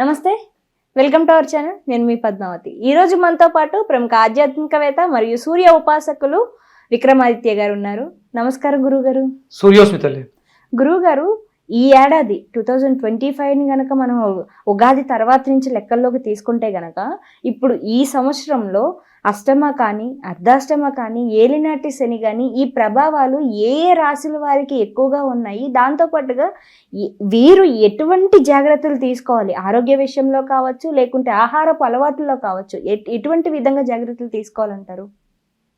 నమస్తే, welcome to our channel. నేను మీ పద్మావతి. ఈరోజు మనతో పాటు ప్రముఖ ఆధ్యాత్మికవేత్త మరియు సూర్య ఉపాసకులు విక్రమాదిత్య గారు ఉన్నారు. నమస్కారం గురువుగారు. సూర్యోస్మితలే. గురువుగారు, ఈ ఏడాది 2025ని గనక మనం ఉగాది తర్వాత నుంచి లెక్కల్లోకి తీసుకుంటే గనక ఇప్పుడు ఈ సంవత్సరంలో అష్టమ కానీ అర్ధాష్టమ కానీ ఏలినాటి శని కానీ ఈ ప్రభావాలు ఏ ఏ రాశుల వారికి ఎక్కువగా ఉన్నాయి, దాంతోపాటుగా వీరు ఎటువంటి జాగ్రత్తలు తీసుకోవాలి, ఆరోగ్య విషయంలో కావచ్చు లేకుంటే ఆహారపు అలవాట్లలో కావచ్చు, ఎటువంటి విధంగా జాగ్రత్తలు తీసుకోవాలంటారు?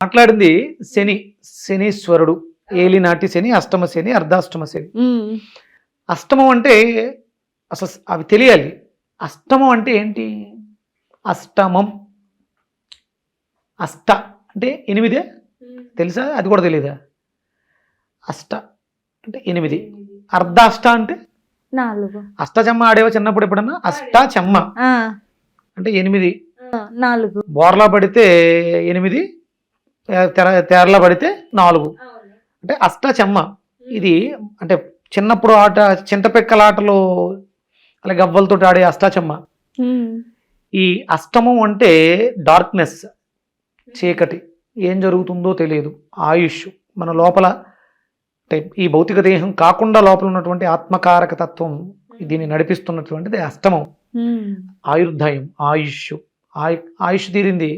మాట్లాడింది శని, శనీశ్వరుడు, ఏలినాటి శని, అష్టమ శని, అర్ధాష్టమ శని. అష్టమం అంటే అసలు అవి తెలియాలి. అష్టమం అంటే ఏంటి? అష్టమం, అష్ట అంటే 8 తెలుసా? అది కూడా తెలియదా? అష్ట అంటే 8, అర్ధాష్ట అంటే 4. అష్టచెమ్మ ఆడేవా చిన్నప్పుడు ఎప్పుడన్నా? అష్టాచెమ్మ అంటే 8, 4 బోర్లా పడితే 8, తెరలా పడితే 4 అంటే అష్టాచెమ్మ. ఇది అంటే చిన్నప్పుడు ఆట, చింతపెక్కల ఆటలు అలా గవ్వలతో ఆడే అష్టాచెమ్మ. ఈ అష్టమం అంటే డార్క్నెస్, చీకటి, ఏం జరుగుతుందో తెలియదు. ఆయుష్, మన లోపల అంటే ఈ భౌతిక దేహం కాకుండా లోపల ఉన్నటువంటి ఆత్మకారక తత్వం దీన్ని నడిపిస్తున్నటువంటిది అష్టమం. ఆయుర్దాయం, ఆయుష్, ఆయుష్ తీరింది,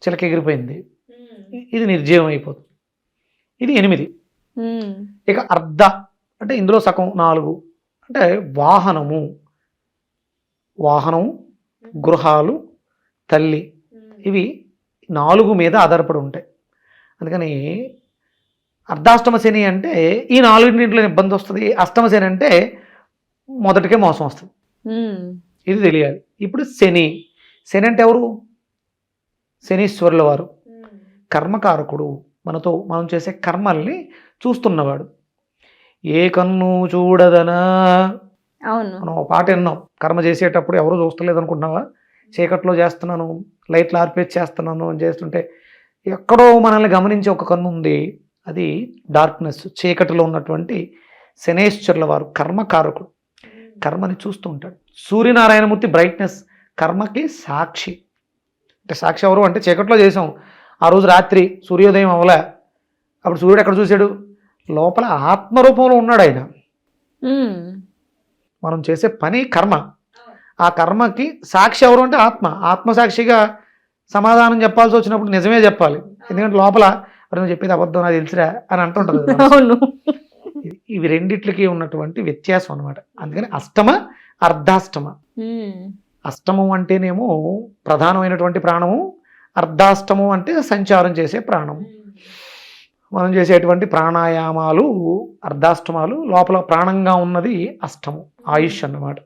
చిలక ఎగిరిపోయింది, ఇది నిర్జీవం అయిపోతుంది. ఇది 8. ఇక అర్ధ అంటే ఇందులో సగం 4 అంటే వాహనము, గృహాలు, తల్లి, ఇవి 4 మీద ఆధారపడి ఉంటాయి. అందుకని అర్ధాష్టమ శని అంటే ఈ 4 ఇబ్బంది వస్తుంది. అష్టమ శని అంటే మొదటికే మోసం వస్తుంది. ఇది తెలియాలి. ఇప్పుడు శని, శని అంటే ఎవరు? శనీశ్వరుల వారు, కర్మకారకుడు, మనం చేసే కర్మల్ని చూస్తున్నవాడు. ఏ కన్ను చూడదనా. అవును, మనం ఒక పాట విన్నాం, కర్మ చేసేటప్పుడు ఎవరు చూస్తలేదు అనుకుంటున్నావా, చీకట్లో చేస్తున్నాను, లైట్లు ఆర్పేసి చేస్తున్నాను అని చేస్తుంటే ఎక్కడో మనల్ని గమనించే ఒక కన్ను ఉంది. అది డార్క్నెస్, చీకటిలో ఉన్నటువంటి శనేశ్వరుల వారు, కర్మకారకుడు, కర్మని చూస్తూ ఉంటాడు. సూర్యనారాయణమూర్తి బ్రైట్నెస్, కర్మకి సాక్షి. అంటే సాక్షి ఎవరు అంటే చీకట్లో చేసాం, ఆ రోజు రాత్రి సూర్యోదయం అవ్వలే, అప్పుడు సూర్యుడు ఎక్కడ చూశాడు? లోపల ఆత్మరూపంలో ఉన్నాడు ఆయన. మనం చేసే పని కర్మ, ఆ కర్మకి సాక్షి ఎవరు అంటే ఆత్మ. ఆత్మసాక్షిగా సమాధానం చెప్పాల్సి వచ్చినప్పుడు నిజమే చెప్పాలి, ఎందుకంటే లోపల నువ్వు చెప్పేది అబద్ధం నాకు తెలిసిరా అని అంటుంటుంది. ఇవి రెండిట్లకి ఉన్నటువంటి వ్యత్యాసం అనమాట. అందుకని అష్టమ, అర్ధాష్టమ. అష్టమం అంటేనేమో ప్రధానమైనటువంటి ప్రాణము, అర్ధాష్టమం అంటే సంచారం చేసే ప్రాణము. మనం చేసేటువంటి ప్రాణాయామాలు అర్ధాష్టమాలు, లోపల ప్రాణంగా ఉన్నది అష్టమం, ఆయుష్ అన్నమాట.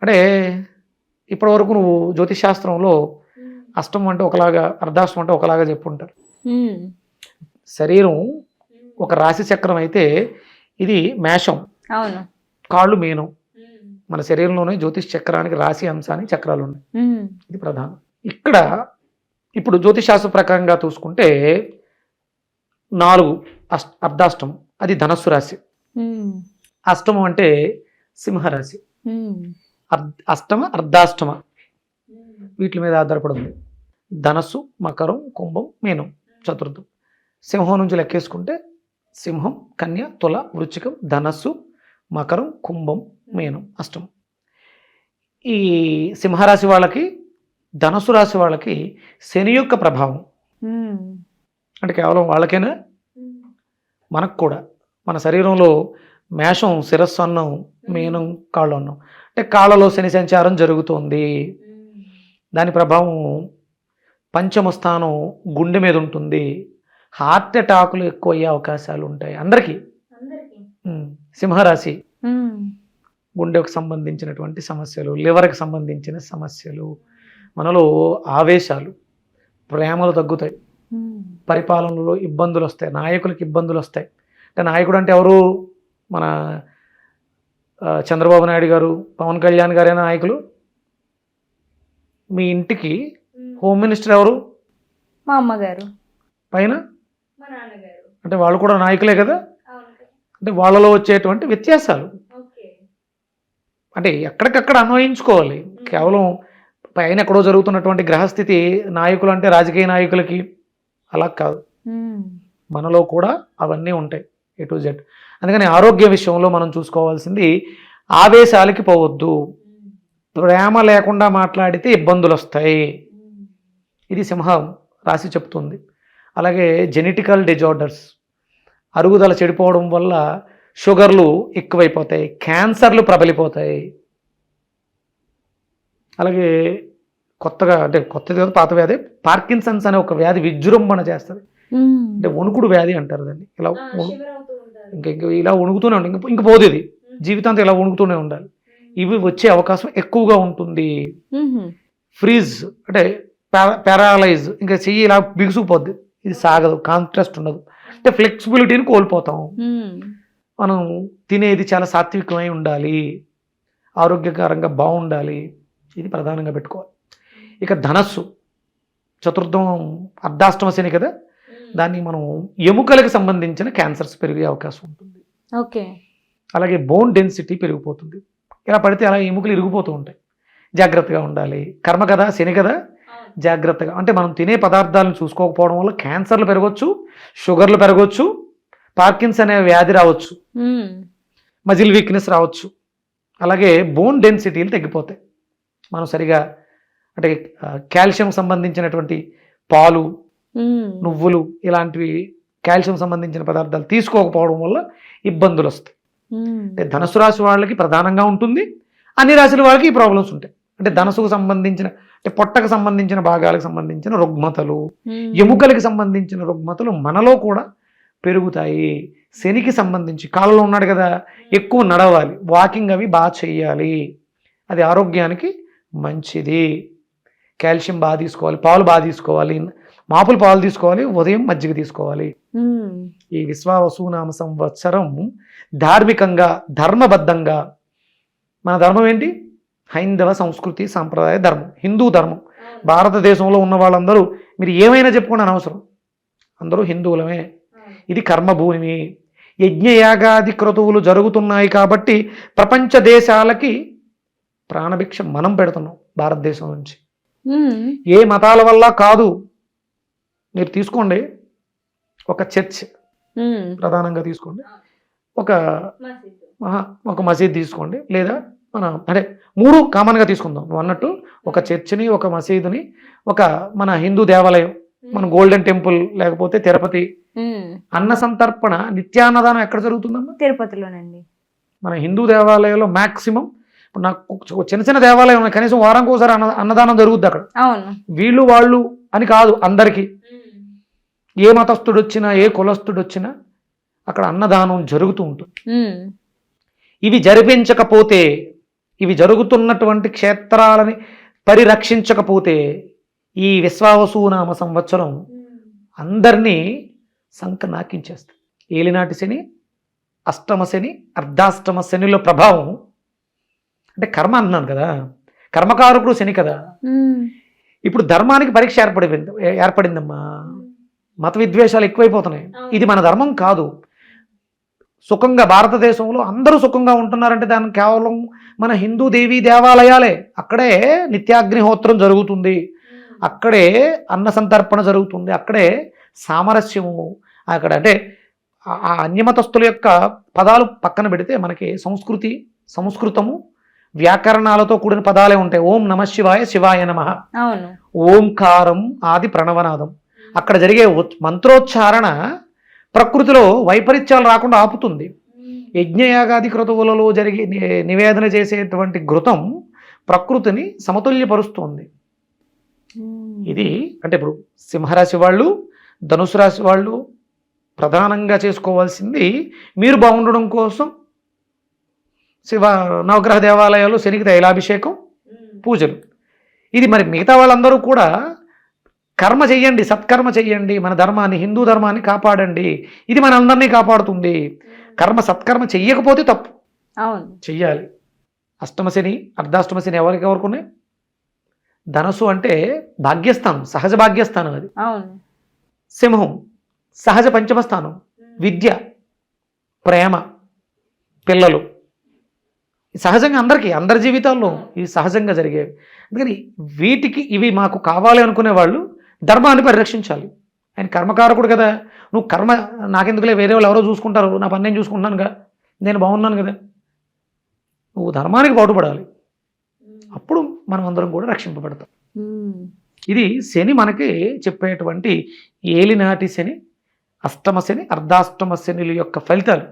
అంటే ఇప్పటి వరకు నువ్వు జ్యోతిష్ శాస్త్రంలో అష్టమం అంటే ఒకలాగా, అర్ధాష్టమం అంటే ఒకలాగా చెప్పుంటారు. శరీరం ఒక రాశి చక్రం అయితే ఇది మేషం, కాళ్ళు మీనం. మన శరీరంలోనే జ్యోతిష్ చక్రానికి రాశి అంశానికి చక్రాలు ఉన్నాయి. ఇది ప్రధానం. ఇక్కడ ఇప్పుడు జ్యోతిష్ శాస్త్ర ప్రకారంగా చూసుకుంటే 4 అర్ధాష్టమం, అది ధనస్సు రాశి. అష్టమం అంటే సింహరాశి. అష్టమ, అర్ధాష్టమ వీటి మీద ఆధారపడి ఉంది. ధనస్సు, మకరం, కుంభం, మీనం, చతుర్థం. సింహం నుంచి లెక్కేసుకుంటే సింహం, కన్య, తుల, వృశ్చికం, ధనస్సు, మకరం, కుంభం, మీనం, అష్టమం. ఈ సింహరాశి వాళ్ళకి, ధనస్సు రాశి వాళ్ళకి శని యొక్క ప్రభావం. అంటే కేవలం వాళ్ళకేనా? మనకు కూడా. మన శరీరంలో మేషం శిరస్సు అన్నం, మీనం కాళ్ళు అన్నం. అంటే కాళ్ళలో శని సంచారం జరుగుతుంది. దాని ప్రభావం పంచమ స్థానం గుండె మీద ఉంటుంది. హార్ట్ అటాకులు ఎక్కువ అయ్యే అవకాశాలు ఉంటాయి అందరికీ. సింహరాశి గుండెకు సంబంధించినటువంటి సమస్యలు, లివర్కి సంబంధించిన సమస్యలు, మనలో ఆవేశాలు, ప్రేమలు తగ్గుతాయి, పరిపాలనలో ఇబ్బందులు వస్తాయి, నాయకులకు ఇబ్బందులు వస్తాయి. అంటే నాయకుడు అంటే ఎవరు? మన చంద్రబాబు నాయుడు గారు, పవన్ కళ్యాణ్ గారైన నాయకులు. మీ ఇంటికి హోమ్ మినిస్టర్ ఎవరు? మా అమ్మగారు. పైన అంటే వాళ్ళు కూడా నాయకులే కదా. అంటే వాళ్ళలో వచ్చేటువంటి వ్యత్యాసాలు. అంటే ఎక్కడికక్కడ అన్వయించుకోవాలి. కేవలం పైన ఎక్కడో జరుగుతున్నటువంటి గ్రహస్థితి నాయకులు అంటే రాజకీయ నాయకులకి అలా కాదు, మనలో కూడా అవన్నీ ఉంటాయి A to Z. అందుకని ఆరోగ్య విషయంలో మనం చూసుకోవాల్సింది ఆవేశాలకి పోవద్దు, ప్రేమ లేకుండా మాట్లాడితే ఇబ్బందులు వస్తాయి, ఇది సింహం రాశి చెప్తుంది. అలాగే జెనెటికల్ డిజార్డర్స్, అరుగుదల చెడిపోవడం వల్ల షుగర్లు ఎక్కువైపోతాయి, క్యాన్సర్లు ప్రబలిపోతాయి. అలాగే కొత్తగా అంటే కొత్తది కాదు పాత వ్యాధి పార్కిన్సన్స్ అనే ఒక వ్యాధి విజృంభణ చేస్తుంది. అంటే వణుకుడు వ్యాధి అంటారు దాన్ని. ఇలా ఇంకా ఇలా వణుకుతూనే ఉండాలి, ఇంక పోదు ఇది జీవితాంతం ఇలా వణుకుతూనే ఉండాలి. ఇవి వచ్చే అవకాశం ఎక్కువగా ఉంటుంది. ఫ్రీజ్ అంటే పారాలైజ్, ఇంకా చెయ్యి ఇలా బిగుసుకుపోద్ది, ఇది సాగదు, కాంట్రాస్ట్ ఉండదు, అంటే ఫ్లెక్సిబిలిటీని కోల్పోతాం. మనం తినేది చాలా సాత్వికమై ఉండాలి, ఆరోగ్యకరంగా బాగుండాలి, ఇది ప్రధానంగా పెట్టుకోవాలి. ఇక ధనస్సు చతుర్థం అర్ధాష్టమ శని కదా, దాన్ని మనం ఎముకలకు సంబంధించిన క్యాన్సర్స్ పెరిగే అవకాశం ఉంటుంది. ఓకే. అలాగే బోన్ డెన్సిటీ పెరిగిపోతుంది, ఇలా పడితే అలా ఎముకలు ఇరిగిపోతూ ఉంటాయి, జాగ్రత్తగా ఉండాలి. కర్మ కదా శని కదా, జాగ్రత్తగా అంటే మనం తినే పదార్థాలను చూసుకోకపోవడం వల్ల క్యాన్సర్లు పెరగవచ్చు, షుగర్లు పెరగవచ్చు, పార్కిన్స్ అనే వ్యాధి రావచ్చు, మజిల్ వీక్నెస్ రావచ్చు. అలాగే బోన్ డెన్సిటీలు తగ్గిపోతాయి. మనం సరిగా అంటే కాల్షియం సంబంధించినటువంటి పాలు, నువ్వులు ఇలాంటివి కాల్షియం సంబంధించిన పదార్థాలు తీసుకోకపోవడం వల్ల ఇబ్బందులు వస్తాయి. అంటే ధనుసు రాశి వాళ్ళకి ప్రధానంగా ఉంటుంది, అన్ని రాశుల వాళ్ళకి ఈ ప్రాబ్లమ్స్ ఉంటాయి. అంటే ధనుసుకు సంబంధించిన అంటే పొట్టకు సంబంధించిన భాగాలకు సంబంధించిన రుగ్మతలు, ఎముకలకు సంబంధించిన రుగ్మతలు మనలో కూడా పెరుగుతాయి. శనికి సంబంధించి కాళ్ళలో ఉన్నాడు కదా, ఎక్కువ నడవాలి, వాకింగ్ అవి బాగా చెయ్యాలి, అది ఆరోగ్యానికి మంచిది. కాల్షియం బాగా తీసుకోవాలి, పాలు బాగా తీసుకోవాలి, మాపులు పాలు తీసుకోవాలి, ఉదయం మజ్జిగ తీసుకోవాలి. ఈ విశ్వావసునామ సంవత్సరం ధార్మికంగా ధర్మబద్ధంగా, మన ధర్మం ఏంటి? హైందవ సంస్కృతి సాంప్రదాయ ధర్మం, హిందూ ధర్మం. భారతదేశంలో ఉన్న వాళ్ళందరూ మీరు ఏమైనా చెప్పుకోండి అనవసరం, అందరూ హిందువులమే. ఇది కర్మభూమి, యజ్ఞయాగాది క్రతువులు జరుగుతున్నాయి కాబట్టి ప్రపంచ దేశాలకి ప్రాణభిక్ష మనం పెడుతున్నాం భారతదేశం నుంచి. ఏ మతాల వల్ల కాదు. మీరు తీసుకోండి, ఒక చర్చ్ ప్రధానంగా తీసుకోండి, ఒక మసీద్ తీసుకోండి, లేదా మన అంటే మూడు కామన్గా తీసుకుందాం. నువ్వు అన్నట్టు ఒక చర్చిని, ఒక మసీదుని, ఒక మన హిందూ దేవాలయం, మన గోల్డెన్ టెంపుల్, లేకపోతే తిరుపతి. అన్న సంతర్పణ నిత్యాన్నదానం ఎక్కడ జరుగుతుందమ్మా? తిరుపతిలోనండి. మన హిందూ దేవాలయంలో మాక్సిమం నాకు చిన్న చిన్న దేవాలయం ఉన్నాయి, కనీసం వారానికి ఒకసారి అన్నదానం జరుగుద్ది అక్కడ. వీళ్ళు వాళ్ళు అని కాదు, అందరికీ ఏ మతస్థుడు వచ్చినా ఏ కులస్థుడు వచ్చినా అక్కడ అన్నదానం జరుగుతూ ఉంటుంది. ఇవి జరిపించకపోతే, ఇవి జరుగుతున్నటువంటి క్షేత్రాలని పరిరక్షించకపోతే ఈ విశ్వావసునామ సంవత్సరం అందరినీ సంక నాకించేస్తుంది. ఏలినాటి శని, అష్టమ శని, అర్ధాష్టమ శనిలో ప్రభావం అంటే కర్మ అన్నాను కదా, కర్మకారకుడు శని కదా. ఇప్పుడు ధర్మానికి పరీక్ష ఏర్పడిందమ్మా. మత విద్వేషాలు ఎక్కువైపోతున్నాయి. ఇది మన ధర్మం కాదు. సుఖంగా భారతదేశంలో అందరూ సుఖంగా ఉంటున్నారంటే దానికి కేవలం మన హిందూ దేవీ దేవాలయాలే. అక్కడే నిత్యాగ్నిహోత్రం జరుగుతుంది, అక్కడే అన్న సంతర్పణ జరుగుతుంది, అక్కడే సామరస్యము. అక్కడ అంటే ఆ అన్యమతస్థుల యొక్క పదాలు పక్కన పెడితే మనకి సంస్కృతము వ్యాకరణాలతో కూడిన పదాలే ఉంటాయి. ఓం నమ శివాయ, శివాయ నమః, ఓంకారం ఆది ప్రణవనాదం. అక్కడ జరిగే మంత్రోచ్చారణ ప్రకృతిలో వైపరీత్యాలు రాకుండా ఆపుతుంది. యజ్ఞయాగాది క్రతువులలో జరిగి నివేదన చేసేటువంటి ఘృతం ప్రకృతిని సమతుల్యపరుస్తుంది. ఇది అంటే ఇప్పుడు సింహరాశి వాళ్ళు, ధనుసు రాశి వాళ్ళు ప్రధానంగా చేసుకోవాల్సింది, మీరు బాగుండడం కోసం నవగ్రహ దేవాలయాలు, శనికి తైలాభిషేకం, పూజలు. ఇది మరి మిగతా వాళ్ళందరూ కూడా కర్మ చెయ్యండి, సత్కర్మ చెయ్యండి, మన ధర్మాన్ని, హిందూ ధర్మాన్ని కాపాడండి. ఇది మన అందరినీ కాపాడుతుంది. సత్కర్మ చెయ్యకపోతే తప్పు, చెయ్యాలి. అష్టమ శని, అర్ధాష్టమ శని ఎవరికి ఉన్నాయి? ధనస్సు అంటే భాగ్యస్థానం, సహజ భాగ్యస్థానం. అది సింహం సహజ పంచమ స్థానం, విద్య, ప్రేమ, పిల్లలు. సహజంగా అందరి జీవితాల్లో ఇవి సహజంగా జరిగేవి. అందుకని ఇవి మాకు కావాలి అనుకునే వాళ్ళు ధర్మాన్ని పరిరక్షించాలి. ఆయన కర్మకారకుడు కదా, నువ్వు కర్మ నాకెందుకులే, వేరే వాళ్ళు ఎవరో చూసుకుంటారు, నా పని నేను చూసుకుంటున్నానుగా, నేను బాగున్నాను కదా, నువ్వు ధర్మానికి పాటుపడాలి. అప్పుడు మనం అందరం కూడా రక్షింపబడతాం. ఇది శని మనకి చెప్పేటువంటి ఏలినాటి శని, అష్టమ శని, అర్ధాష్టమ శనిల యొక్క ఫలితాలు.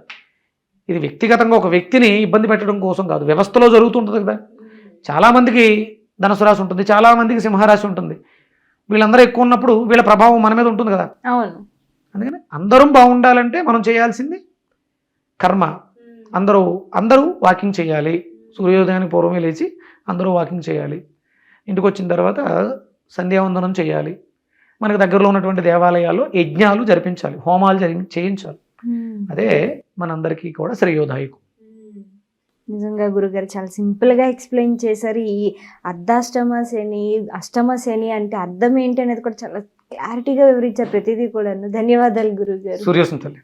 ఇది వ్యక్తిగతంగా ఒక వ్యక్తిని ఇబ్బంది పెట్టడం కోసం కాదు, వ్యవస్థలో జరుగుతుంటుంది కదా. చాలామందికి ధనుసు రాశి ఉంటుంది, చాలామందికి సింహరాశి ఉంటుంది. వీళ్ళందరూ ఎక్కువ ఉన్నప్పుడు వీళ్ళ ప్రభావం మన మీద ఉంటుంది కదా. అవును. అందుకని అందరం బాగుండాలంటే మనం చేయాల్సింది కర్మ. అందరూ వాకింగ్ చేయాలి. సూర్యోదయానికి పూర్వమే లేచి అందరూ వాకింగ్ చేయాలి. ఇంటికి వచ్చిన తర్వాత సంధ్యావందనం చేయాలి. మనకు దగ్గరలో ఉన్నటువంటి దేవాలయాల్లో యజ్ఞాలు జరిపించాలి, హోమాలు చేయించాలి. అదే మనందరికీ కూడా శ్రేయోదాయకం. నిజంగా గురుగారు చాలా సింపుల్గా ఎక్స్ప్లెయిన్ చేశారు. ఈ అర్ధాష్టమ శని, అష్టమ శని అంటే అర్థం ఏంటి అనేది కూడా చాలా క్లారిటీగా వివరించారు ప్రతిదీ కూడా. ధన్యవాదాలు గురుగారు. సూర్యోస్మి తల్లి.